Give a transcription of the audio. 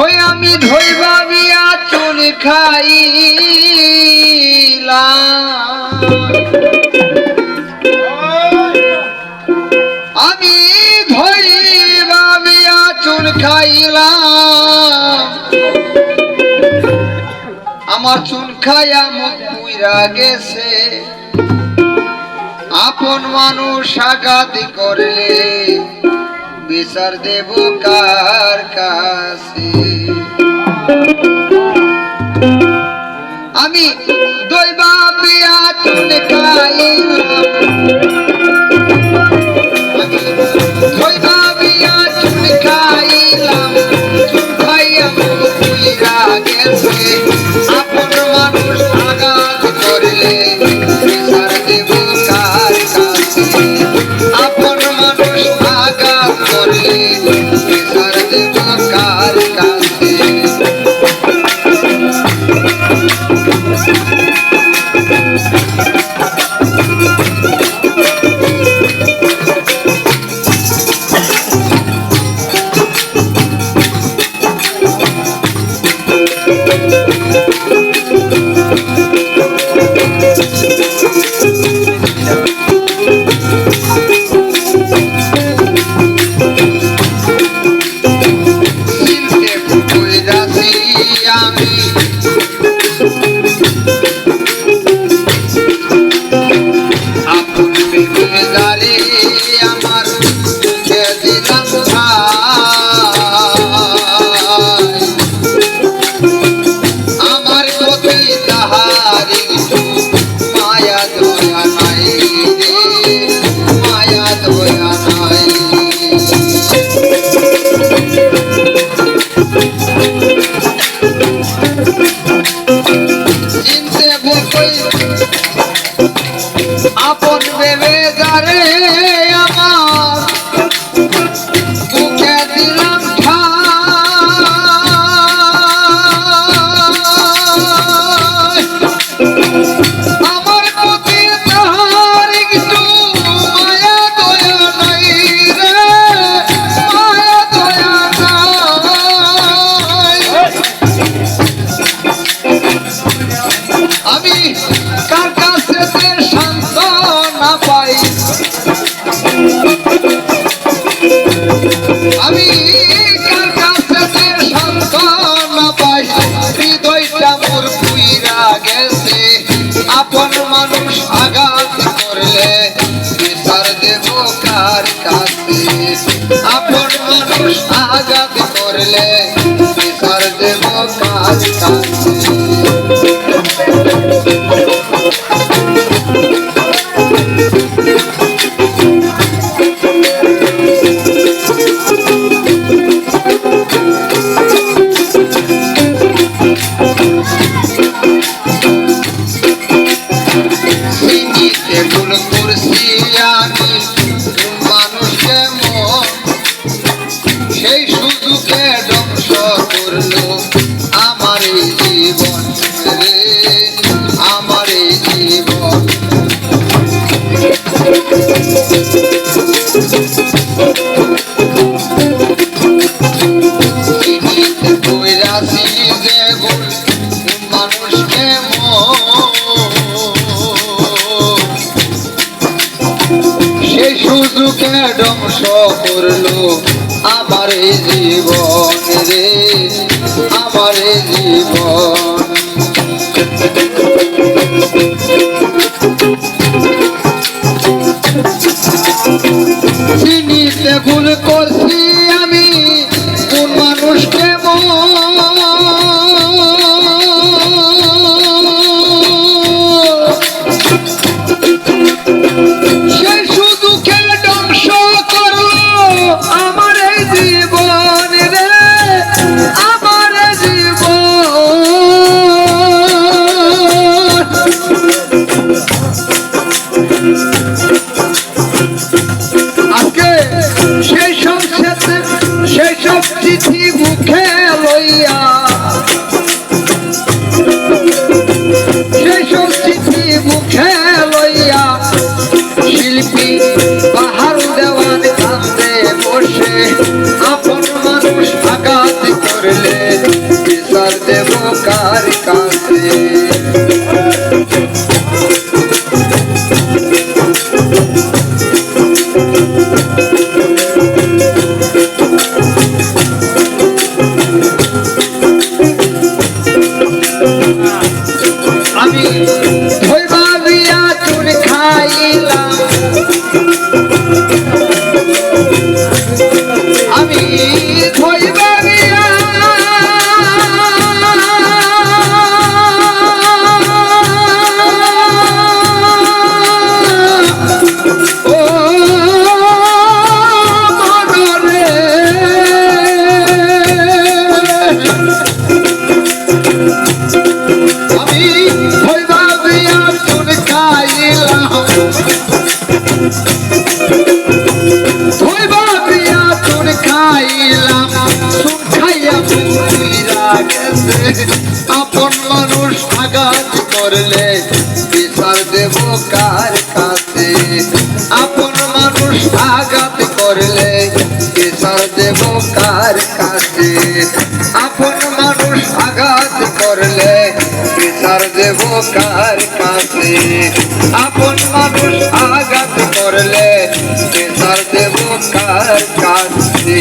ওই আমি ধইবা বিয়া চুল খাইলাম, আমি ধইবা বিয়া চুল খাইলাম, আমার চুল খাইয়া মুখ পুইরা গেছে। আপন মানুষ আঘাতি করলে বিচার দেব কার কাছে? আমি দইবা বিয়া চুল খাইলাম, দইবা বিয়া চুল খাইলাম, চুল খাইয়া মুখ পুইরা গেছে। আপন মানুষ আঘাত করলে বিচার দেব কার কাছে? আপন মানুষ আঘাত করলে বিচার দেব কার কাছে? আপন ভেবে যারে আমার বুকে দিলাম ঠাই, আমার প্রতি তাহার একটু মায়া দয়া নাই রে, মায়া দয়া নাই। আমি কার কাছে সান্ত্বনা পাই, আমি কার কাছে সান্ত্বনা পাই? হৃদয়টা মোর পুইরা গেছে। আপন মানুষ আঘাত করলে বিচার দেব কার কাছে? আপন মানুষ আঘাত করলে বিচার দেব কার কাছে? ভুল করছি আমি মানুষকে মন, সেই সুযোগে ধ্বংস করলো আমার এই জীবন রে, আমার এই জীবন। কইরাছি যে ভুল মানুষকে সেই সুযোগে ধ্বংস করলো আমার এই জীবন রে, আমার এই জীবন। চিনিতে ভুল করছি আমি কোন মানুষকে সে শুধু খেলে ধ্বংস করলো আমার এই জীবন রে, আমার জীবন। আজকে সেই সব চিঠি মুখে লইয়া, সেই সব চিঠি মুখে লইয়া শিল্পী বাহার দেওয়ান আমি ধইবা বিয়া চুন খাইলাম আমি ধইবা বিয়া ও মনরে আমি ধইবা বিয়া চুন খাইলাম ধইবা বিয়া চুন খাইলাম চুন খাইয়া বুইরা গেছে আপন মানুষ আঘাত করলে বিচার দেব কার কাছে আপন মানুষ আঘাত করলে বিচার দেব কার কাছে আপন মানুষ আঘাত করলে বিচার দেব কার কাছে আপন মানুষ আঘাত করলে বিচার দেব কার কাছে